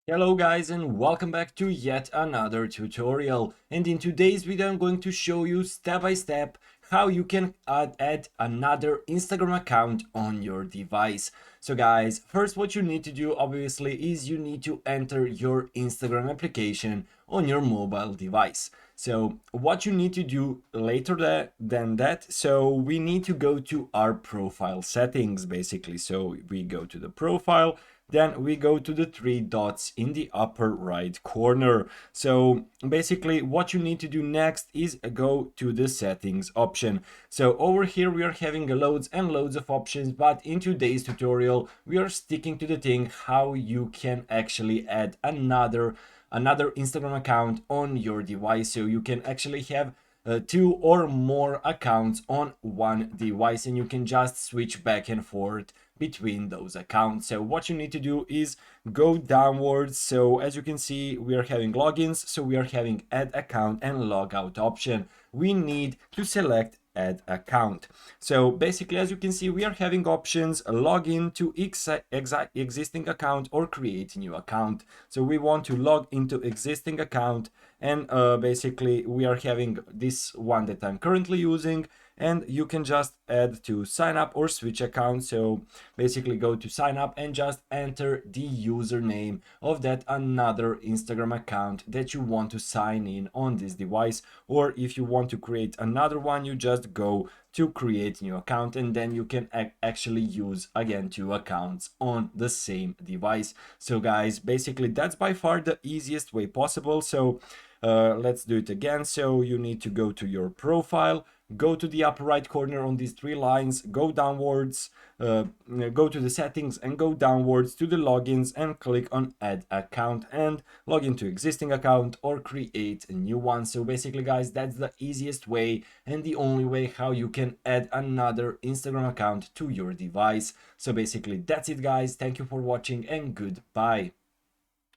Hello guys and welcome back to yet another tutorial, and in today's video I'm going to show you step by step how you can add another Instagram account on your device. So guys, first what you need to do obviously is you need to enter your Instagram application on your mobile device. So what you need to do later than that, so we need to go to our profile settings basically. So we go to the profile, then we go to the three dots in the upper right corner. So basically what you need to do next is go to the settings option. So over here we are having loads and loads of options, but in today's tutorial we are sticking to the thing how you can actually add another Instagram account on your device, so you can actually have two or more accounts on one device and you can just switch back and forth between those accounts. So what you need to do is go downwards. So as you can see, we are having logins, so we are having add account and logout option. We need to select add account. So basically, as you can see, we are having options login to existing account or create new account. So we want to log into existing account, and basically we are having this one that I'm currently using, and you can just add to sign up or switch account. So basically go to sign up and just enter the username of that another Instagram account that you want to sign in on this device, or if you want to create another one, you just go to create new account and then you can actually use again two accounts on the same device. So guys, basically that's by far the easiest way possible. So let's do it again. So you need to go to your profile, go to the upper right corner on these three lines, go downwards, go to the settings and go downwards to the logins and click on add account and log into existing account or create a new one. So basically guys, that's the easiest way and the only way how you can add another Instagram account to your device. So basically that's it guys, thank you for watching and goodbye.